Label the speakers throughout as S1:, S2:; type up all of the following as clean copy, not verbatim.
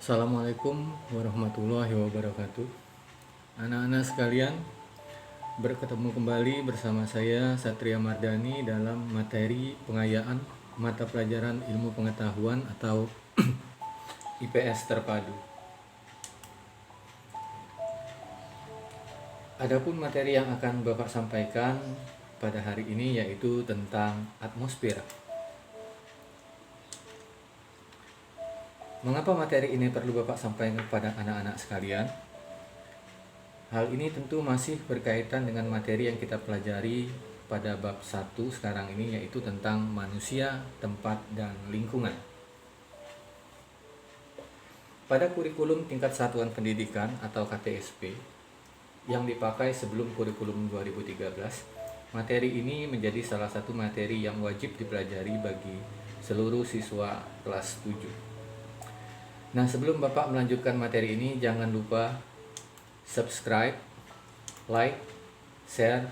S1: Assalamualaikum warahmatullahi wabarakatuh. Anak-anak sekalian, berketemu kembali bersama saya Satria Mardani dalam materi pengayaan mata pelajaran ilmu pengetahuan atau IPS terpadu. Adapun materi yang akan Bapak sampaikan pada hari ini yaitu tentang atmosfer. Mengapa materi ini perlu Bapak sampaikan kepada anak-anak sekalian? Hal ini tentu masih berkaitan dengan materi yang kita pelajari pada bab 1 sekarang ini, yaitu tentang manusia, tempat, dan lingkungan. Pada kurikulum tingkat satuan pendidikan atau KTSP yang dipakai sebelum kurikulum 2013, materi ini menjadi salah satu materi yang wajib dipelajari bagi seluruh siswa kelas 7. Nah, sebelum Bapak melanjutkan materi ini, jangan lupa subscribe, like, share,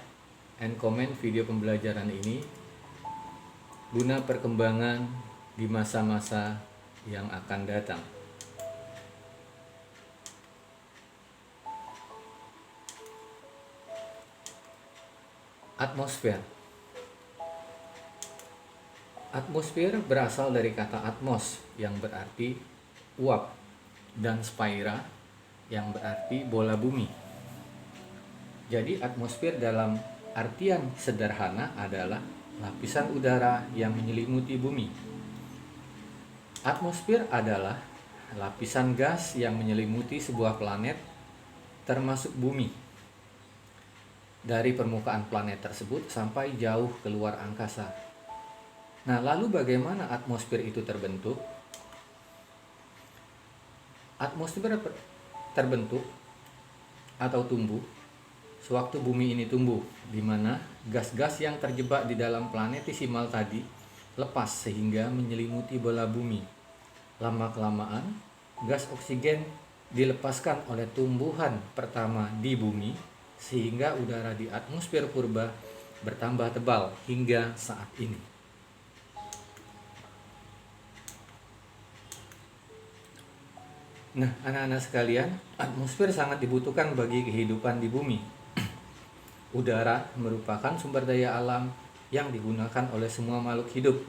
S1: and comment video pembelajaran ini guna perkembangan di masa-masa yang akan datang. Atmosfer. Atmosfer berasal dari kata atmos yang berarti uap dan sphaira yang berarti bola bumi. Jadi atmosfer dalam artian sederhana adalah lapisan udara yang menyelimuti bumi. Atmosfer adalah lapisan gas yang menyelimuti sebuah planet termasuk bumi. Dari permukaan planet tersebut sampai jauh keluar angkasa. Nah, lalu bagaimana atmosfer itu terbentuk? Atmosfer terbentuk atau tumbuh sewaktu bumi ini tumbuh, di mana gas-gas yang terjebak di dalam planetisimal tadi lepas sehingga menyelimuti bola bumi. Lama-kelamaan, gas oksigen dilepaskan oleh tumbuhan pertama di bumi, sehingga udara di atmosfer purba bertambah tebal hingga saat ini. Nah, anak-anak sekalian, atmosfer sangat dibutuhkan bagi kehidupan di bumi. Udara merupakan sumber daya alam yang digunakan oleh semua makhluk hidup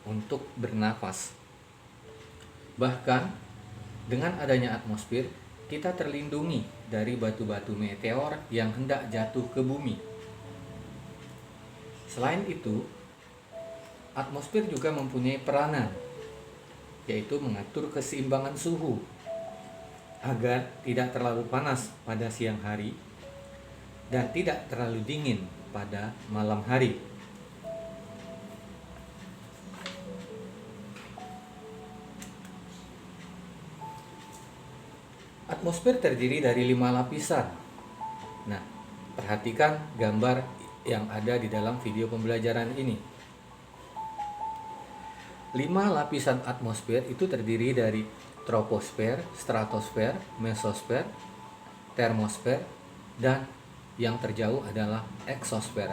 S1: untuk bernapas. Bahkan, dengan adanya atmosfer, kita terlindungi dari batu-batu meteor yang hendak jatuh ke bumi. Selain itu, atmosfer juga mempunyai peranan, yaitu mengatur keseimbangan suhu agar tidak terlalu panas pada siang hari dan tidak terlalu dingin pada malam hari. Atmosfer terdiri dari 5 lapisan. Nah, perhatikan gambar yang ada di dalam video pembelajaran ini. 5 lapisan atmosfer itu terdiri dari troposfer, stratosfer, mesosfer, termosfer, dan yang terjauh adalah eksosfer.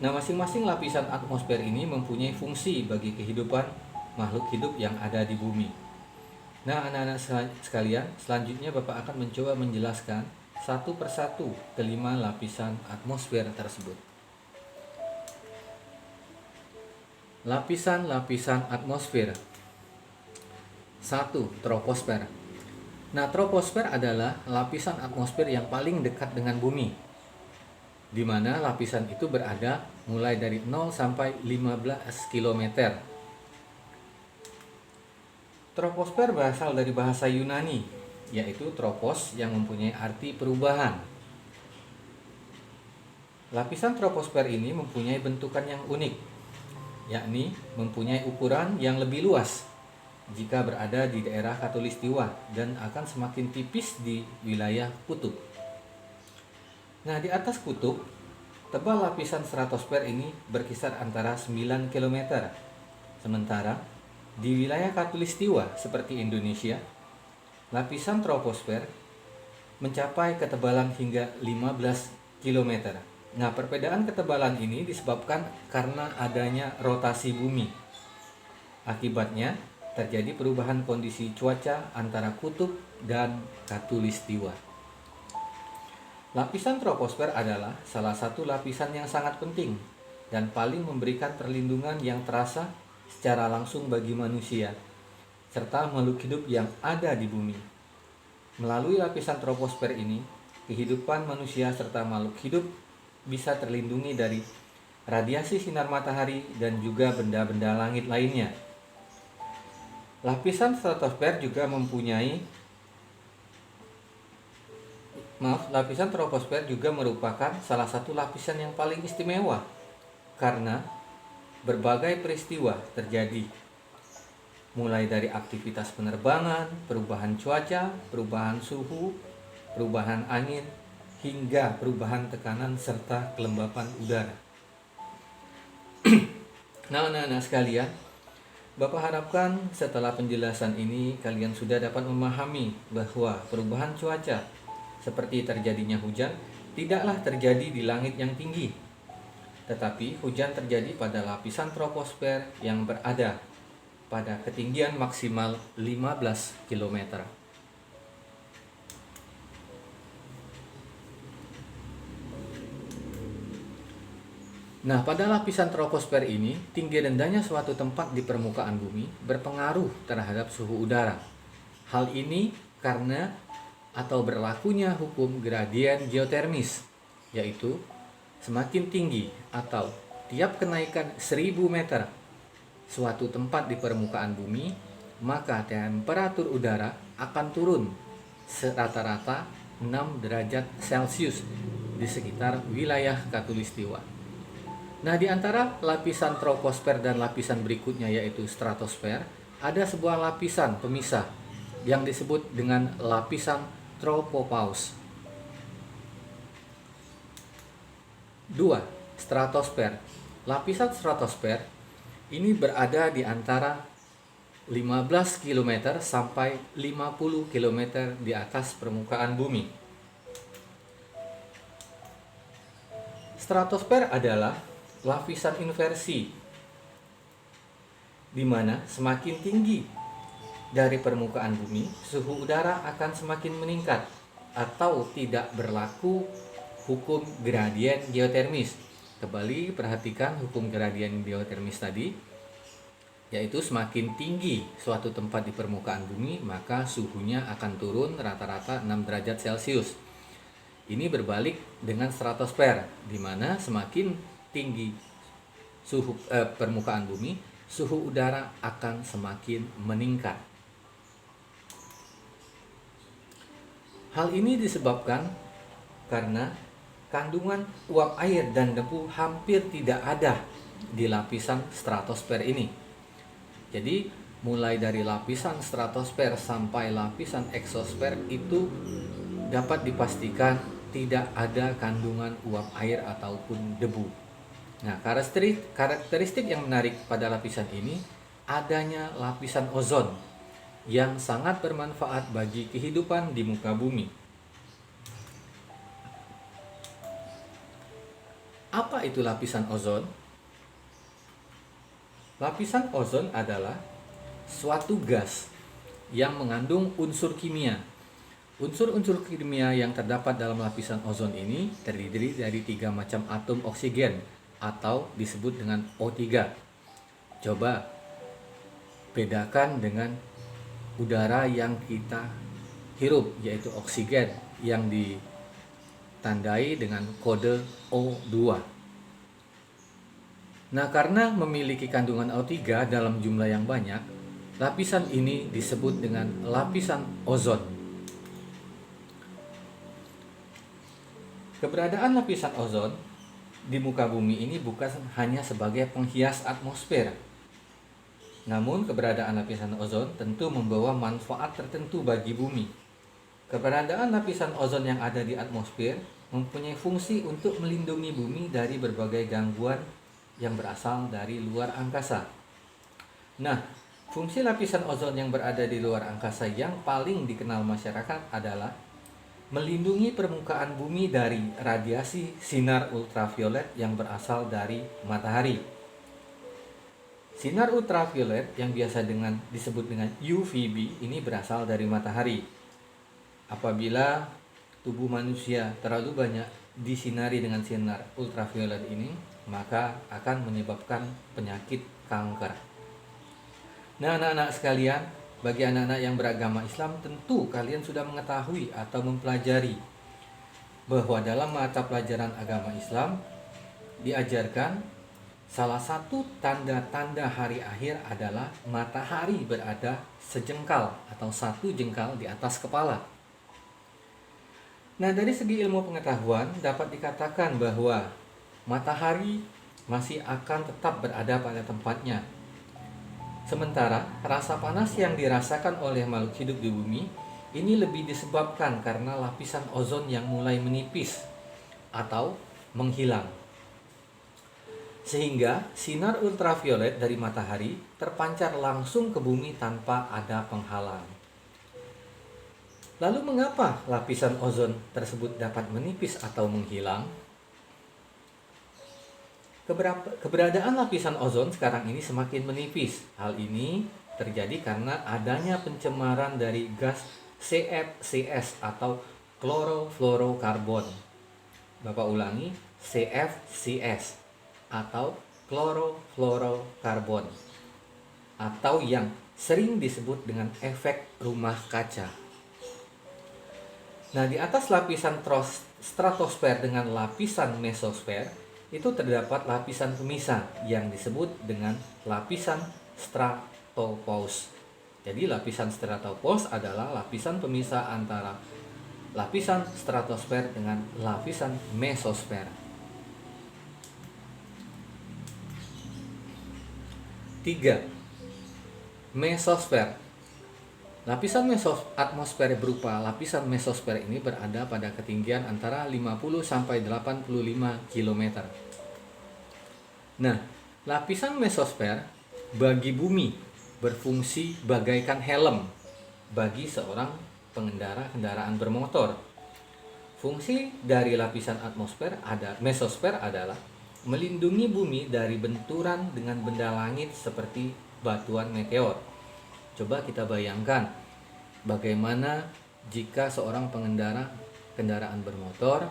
S1: Nah, masing-masing lapisan atmosfer ini mempunyai fungsi bagi kehidupan makhluk hidup yang ada di bumi. Nah, anak-anak sekalian, selanjutnya Bapak akan mencoba menjelaskan satu persatu kelima lapisan atmosfer tersebut. Lapisan-lapisan atmosfer. 1. Troposfer. Nah, troposfer adalah lapisan atmosfer yang paling dekat dengan bumi, di mana lapisan itu berada mulai dari 0 sampai 15 km. Troposfer berasal dari bahasa Yunani, yaitu tropos yang mempunyai arti perubahan. Lapisan troposfer ini mempunyai bentukan yang unik, yakni mempunyai ukuran yang lebih luas jika berada di daerah khatulistiwa dan akan semakin tipis di wilayah kutub. Nah, di atas kutub, tebal lapisan stratosfer ini berkisar antara 9 km. Sementara di wilayah khatulistiwa seperti Indonesia, lapisan troposfer mencapai ketebalan hingga 15 km. Nah, perbedaan ketebalan ini disebabkan karena adanya rotasi bumi. Akibatnya, terjadi perubahan kondisi cuaca antara kutub dan khatulistiwa. Lapisan troposfer adalah salah satu lapisan yang sangat penting dan paling memberikan perlindungan yang terasa secara langsung bagi manusia serta makhluk hidup yang ada di bumi. Melalui lapisan troposfer ini, kehidupan manusia serta makhluk hidup bisa terlindungi dari radiasi sinar matahari dan juga benda-benda langit lainnya. Lapisan troposfer juga lapisan troposfer juga merupakan salah satu lapisan yang paling istimewa karena berbagai peristiwa terjadi, mulai dari aktivitas penerbangan, perubahan cuaca, perubahan suhu, perubahan angin, hingga perubahan tekanan serta kelembapan udara. Nah, sekalian, Bapak harapkan setelah penjelasan ini kalian sudah dapat memahami bahwa perubahan cuaca seperti terjadinya hujan tidaklah terjadi di langit yang tinggi, tetapi hujan terjadi pada lapisan troposfer yang berada pada ketinggian maksimal 15 km. Nah, pada lapisan troposfer ini, tinggi rendahnya suatu tempat di permukaan bumi berpengaruh terhadap suhu udara. Hal ini karena atau berlakunya hukum gradien geotermis, yaitu semakin tinggi atau tiap kenaikan 1000 meter suatu tempat di permukaan bumi, maka temperatur udara akan turun rata-rata 6 derajat Celcius di sekitar wilayah khatulistiwa. Nah, di antara lapisan troposfer dan lapisan berikutnya yaitu stratosfer, ada sebuah lapisan pemisah yang disebut dengan lapisan tropopause. 2. Stratosfer. Lapisan stratosfer ini berada di antara 15 km sampai 50 km di atas permukaan bumi. Stratosfer adalah lapisan inversi, di mana semakin tinggi dari permukaan bumi, suhu udara akan semakin meningkat atau tidak berlaku hukum gradien geotermis. Kembali perhatikan hukum gradien geotermis tadi, yaitu semakin tinggi suatu tempat di permukaan bumi, maka suhunya akan turun rata-rata 6 derajat Celcius. Ini berbalik dengan stratosfer, di mana semakin tinggi suhu permukaan bumi, suhu udara akan semakin meningkat. Hal ini disebabkan karena kandungan uap air dan debu hampir tidak ada di lapisan stratosfer ini. Jadi, mulai dari lapisan stratosfer sampai lapisan eksosfer itu dapat dipastikan tidak ada kandungan uap air ataupun debu. Nah, karakteristik yang menarik pada lapisan ini adanya lapisan ozon yang sangat bermanfaat bagi kehidupan di muka bumi. Apa itu lapisan ozon? Lapisan ozon adalah suatu gas yang mengandung unsur kimia. Unsur-unsur kimia yang terdapat dalam lapisan ozon ini terdiri dari 3 macam atom oksigen atau disebut dengan O3. Coba bedakan dengan udara yang kita hirup, yaitu oksigen yang ditandai dengan kode O2. Nah, karena memiliki kandungan O3 dalam jumlah yang banyak, lapisan ini disebut dengan lapisan ozon. Keberadaan lapisan ozon di muka bumi ini bukan hanya sebagai penghias atmosfer. Namun keberadaan lapisan ozon tentu membawa manfaat tertentu bagi bumi. Keberadaan lapisan ozon yang ada di atmosfer mempunyai fungsi untuk melindungi bumi dari berbagai gangguan yang berasal dari luar angkasa. Nah, fungsi lapisan ozon yang berada di luar angkasa yang paling dikenal masyarakat adalah melindungi permukaan bumi dari radiasi sinar ultraviolet yang berasal dari matahari. Sinar ultraviolet yang biasa disebut dengan UVB ini berasal dari matahari. Apabila tubuh manusia terlalu banyak disinari dengan sinar ultraviolet ini, maka akan menyebabkan penyakit kanker. Nah, anak-anak sekalian, bagi anak-anak yang beragama Islam, tentu kalian sudah mengetahui atau mempelajari bahwa dalam mata pelajaran agama Islam diajarkan salah satu tanda-tanda hari akhir adalah matahari berada sejengkal atau 1 jengkal di atas kepala. Nah, dari segi ilmu pengetahuan dapat dikatakan bahwa matahari masih akan tetap berada pada tempatnya. Sementara rasa panas yang dirasakan oleh makhluk hidup di bumi ini lebih disebabkan karena lapisan ozon yang mulai menipis atau menghilang. Sehingga sinar ultraviolet dari matahari terpancar langsung ke bumi tanpa ada penghalang. Lalu mengapa lapisan ozon tersebut dapat menipis atau menghilang? Keberadaan lapisan ozon sekarang ini semakin menipis. Hal ini terjadi karena adanya pencemaran dari gas CFCs atau klorofluorokarbon. Bapak ulangi, CFCs atau klorofluorokarbon, atau yang sering disebut dengan efek rumah kaca. Nah, di atas lapisan stratosfer dengan lapisan mesosfer itu terdapat lapisan pemisah yang disebut dengan lapisan stratopause. Jadi lapisan stratopause adalah lapisan pemisah antara lapisan stratosfer dengan lapisan mesosfer. 3. Mesosfer. Lapisan atmosfer berupa lapisan mesosfer ini berada pada ketinggian antara 50 sampai 85 km. Nah, lapisan mesosfer bagi bumi berfungsi bagaikan helm bagi seorang pengendara kendaraan bermotor. Fungsi dari lapisan mesosfer adalah melindungi bumi dari benturan dengan benda langit seperti batuan meteor. Coba kita bayangkan bagaimana jika seorang pengendara kendaraan bermotor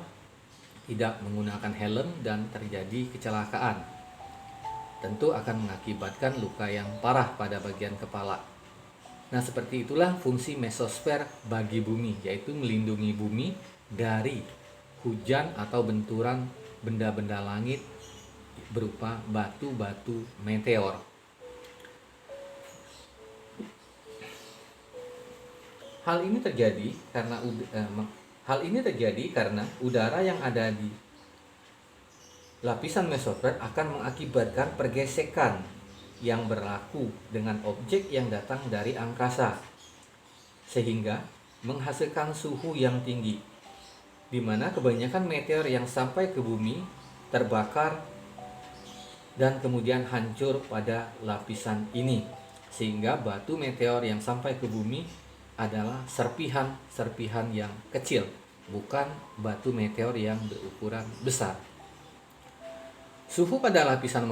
S1: tidak menggunakan helm dan terjadi kecelakaan. Tentu akan mengakibatkan luka yang parah pada bagian kepala. Nah, seperti itulah fungsi mesosfer bagi bumi, yaitu melindungi bumi dari hujan atau benturan benda-benda langit berupa batu-batu meteor. Hal ini terjadi karena udara yang ada di lapisan mesosfer akan mengakibatkan pergesekan yang berlaku dengan objek yang datang dari angkasa, sehingga menghasilkan suhu yang tinggi, di mana kebanyakan meteor yang sampai ke bumi terbakar dan kemudian hancur pada lapisan ini, sehingga batu meteor yang sampai ke bumi adalah serpihan-serpihan yang kecil, bukan batu meteor yang berukuran besar. Suhu pada lapisan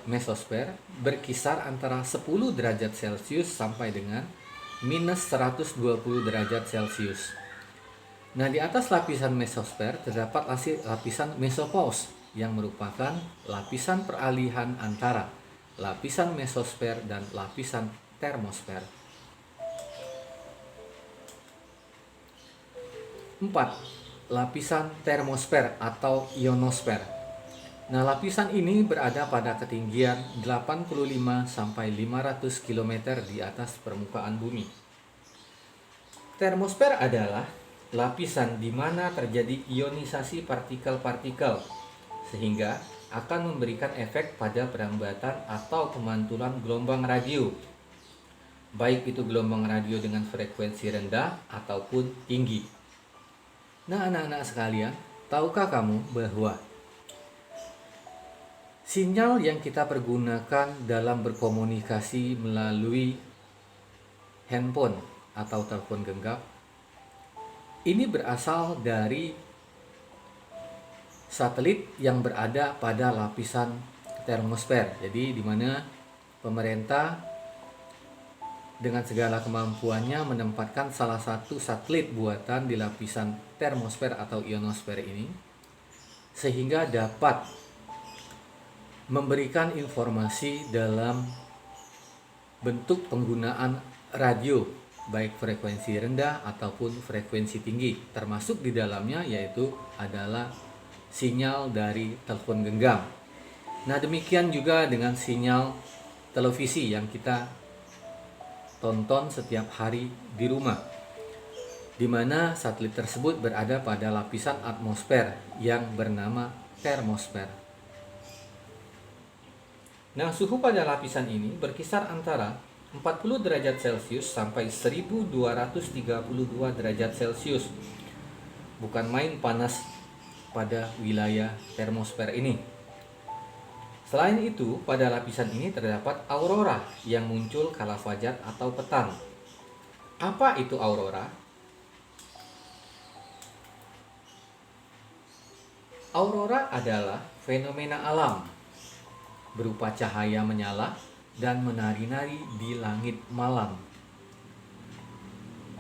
S1: mesosfer berkisar antara 10 derajat Celcius sampai dengan minus 120 derajat Celcius. Nah, di atas lapisan mesosfer terdapat lapisan mesopause yang merupakan lapisan peralihan antara lapisan mesosfer dan lapisan termosfer. 4. Lapisan termosfer atau ionosfer. Nah, lapisan ini berada pada ketinggian 85 sampai 500 km di atas permukaan bumi. Termosfer adalah lapisan di mana terjadi ionisasi partikel-partikel, sehingga akan memberikan efek pada perambatan atau pemantulan gelombang radio, baik itu gelombang radio dengan frekuensi rendah ataupun tinggi. Nah, anak-anak sekalian, tahukah kamu bahwa sinyal yang kita pergunakan dalam berkomunikasi melalui handphone atau telepon genggam ini berasal dari satelit yang berada pada lapisan termosfer. Jadi di mana pemerintah dengan segala kemampuannya menempatkan salah satu satelit buatan di lapisan termosfer atau ionosfer ini, sehingga dapat memberikan informasi dalam bentuk penggunaan radio, baik frekuensi rendah ataupun frekuensi tinggi, termasuk di dalamnya yaitu adalah sinyal dari telepon genggam. Nah, demikian juga dengan sinyal televisi yang kita tonton setiap hari di rumah, di mana satelit tersebut berada pada lapisan atmosfer yang bernama termosfer. Nah, suhu pada lapisan ini berkisar antara 40 derajat Celcius sampai 1232 derajat Celcius. Bukan main panas pada wilayah termosfer ini. Selain itu, pada lapisan ini terdapat aurora yang muncul kala fajar atau petang. Apa itu aurora? Aurora adalah fenomena alam berupa cahaya menyala dan menari-nari di langit malam.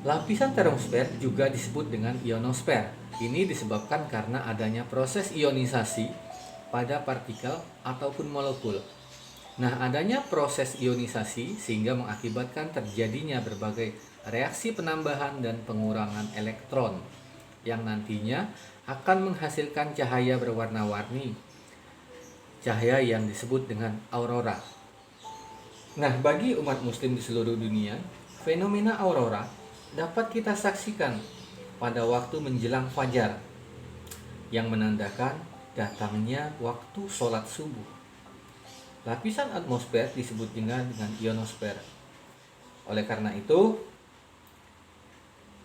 S1: Lapisan termosfer juga disebut dengan ionosfer. Ini disebabkan karena adanya proses ionisasi pada partikel ataupun molekul. Nah, adanya proses ionisasi sehingga mengakibatkan terjadinya berbagai reaksi penambahan dan pengurangan elektron yang nantinya akan menghasilkan cahaya berwarna-warni, cahaya yang disebut dengan aurora. Nah, bagi umat muslim di seluruh dunia, fenomena aurora dapat kita saksikan pada waktu menjelang fajar yang menandakan datangnya waktu sholat subuh. Lapisan atmosfer disebut dengan ionosfer. Oleh karena itu,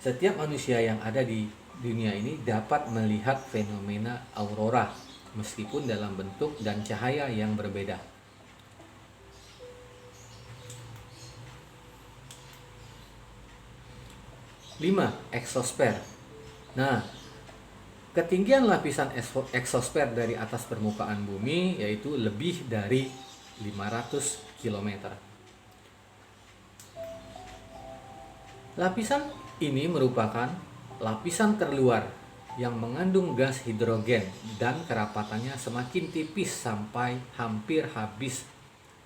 S1: setiap manusia yang ada di dunia ini dapat melihat fenomena aurora meskipun dalam bentuk dan cahaya yang berbeda. Lima, eksosfer. Nah, ketinggian lapisan eksosfer dari atas permukaan bumi yaitu lebih dari 500 km. Lapisan ini merupakan lapisan terluar yang mengandung gas hidrogen dan kerapatannya semakin tipis sampai hampir habis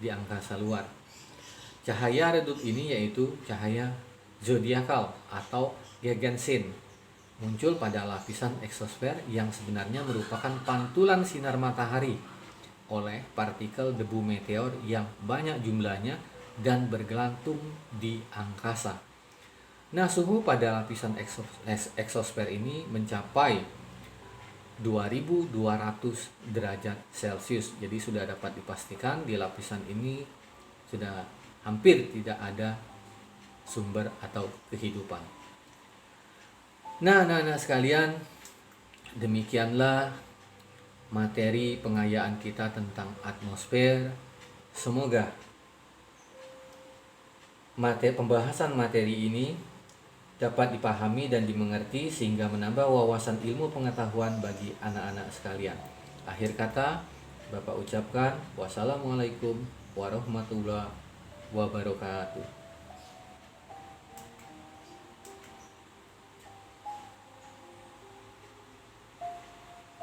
S1: di angkasa luar. Cahaya redup ini yaitu cahaya zodiakal atau Gegenschein muncul pada lapisan eksosfer yang sebenarnya merupakan pantulan sinar matahari oleh partikel debu meteor yang banyak jumlahnya dan bergelantung di angkasa. Nah, suhu pada lapisan eksosfer ini mencapai 2200 derajat Celcius. Jadi sudah dapat dipastikan di lapisan ini sudah hampir tidak ada sumber atau kehidupan. Nah, sekalian, demikianlah materi pengayaan kita tentang atmosfer. Semoga pembahasan materi ini dapat dipahami dan dimengerti sehingga menambah wawasan ilmu pengetahuan bagi anak-anak sekalian. Akhir kata, Bapak ucapkan wassalamualaikum warahmatullahi wabarakatuh.